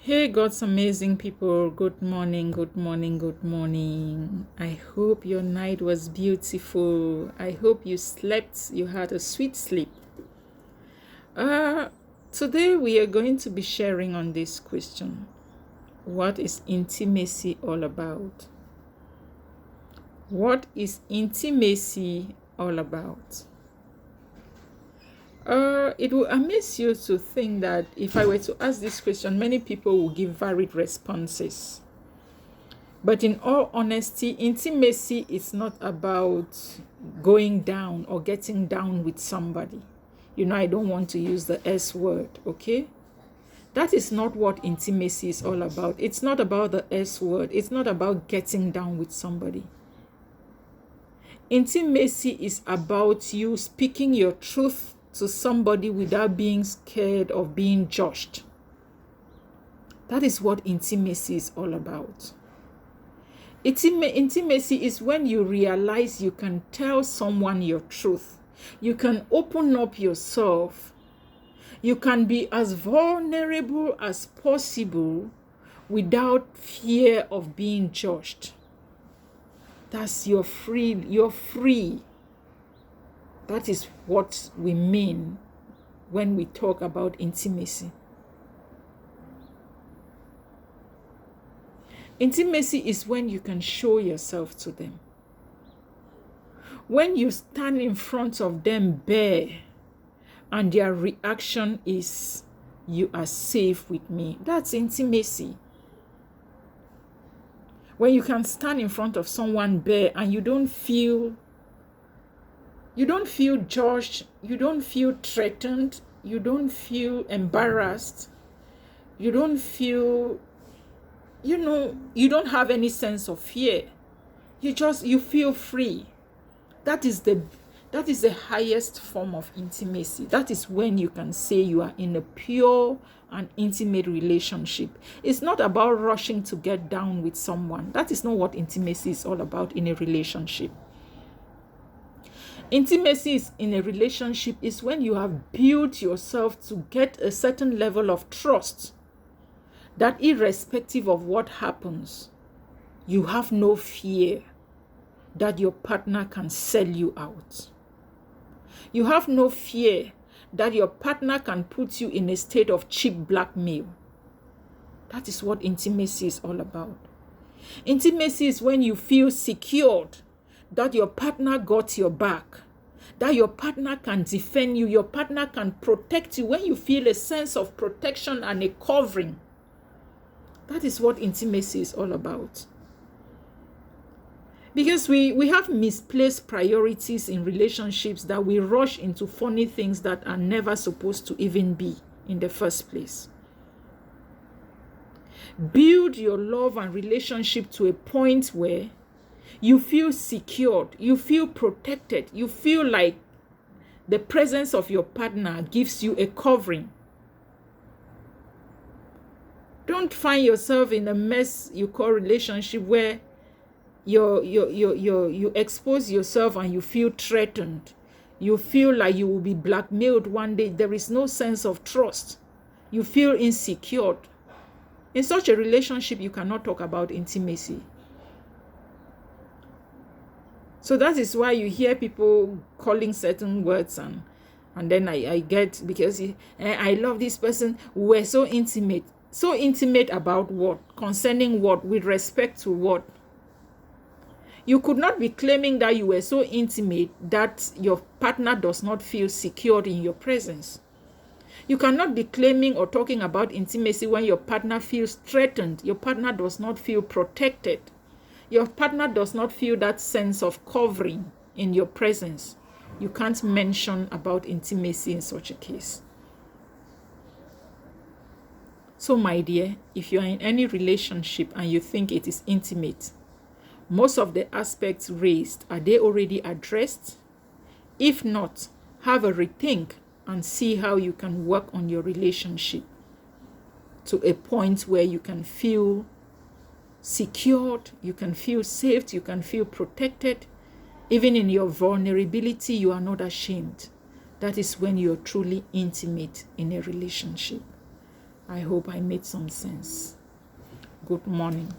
Hey, God's amazing people. Good morning, good morning, good morning. I hope your night was beautiful. I hope you slept, you had a sweet sleep. Uh, Today we are going to be sharing on this question. What is intimacy all about? What is intimacy all about? It will amaze you to think that if I were to ask this question, many people will give varied responses. But in all honesty, intimacy is not about going down or getting down with somebody. I don't want to use the S word, okay? That is not what intimacy is all about. It's not about the S word. It's not about getting down with somebody. Intimacy is about you speaking your truth to somebody without being scared of being judged. That is what intimacy is all about. Intimacy is when you realize you can tell someone your truth. You can open up yourself. You can be as vulnerable as possible without fear of being judged. That's you're free. That is what we mean when we talk about intimacy. Intimacy is when you can show yourself to them. When you stand in front of them bare and their reaction is, "You are safe with me," that's intimacy. When you can stand in front of someone bare and you don't feel judged, you don't feel threatened, you don't feel embarrassed, you don't feel you don't have any sense of fear. You feel free. That is the highest form of intimacy. That is when you can say you are in a pure and intimate relationship. It's not about rushing to get down with someone. That is not what intimacy is all about in a relationship. Intimacy in a relationship is when you have built yourself to get a certain level of trust that irrespective of what happens, you have no fear that your partner can sell you out. You have no fear that your partner can put you in a state of cheap blackmail. That is what intimacy is all about. Intimacy is when you feel secured that your partner got your back, that your partner can defend you, your partner can protect you, when you feel a sense of protection and a covering. That is what intimacy is all about. Because we have misplaced priorities in relationships that we rush into funny things that are never supposed to even be in the first place. Build your love and relationship to a point where you feel secured, you feel protected, you feel like the presence of your partner gives you a covering. Don't find yourself in a mess you call relationship where you expose yourself and you feel threatened. You feel like you will be blackmailed one day. There is no sense of trust. You feel insecure. In such a relationship, you cannot talk about intimacy. So that is why you hear people calling certain words and then I get, because I love this person. We're so intimate. So intimate about what? Concerning what? With respect to what? You could not be claiming that you were so intimate that your partner does not feel secured in your presence. You cannot be claiming or talking about intimacy when your partner feels threatened. Your partner does not feel protected. Your partner does not feel that sense of covering in your presence. You can't mention about intimacy in such a case. So, my dear, if you are in any relationship and you think it is intimate, most of the aspects raised, are they already addressed? If not, have a rethink and see how you can work on your relationship to a point where you can feel secured, you can feel safe, you can feel protected. Even in your vulnerability, you are not ashamed. That is when you're truly intimate in a relationship. I hope I made some sense. Good morning.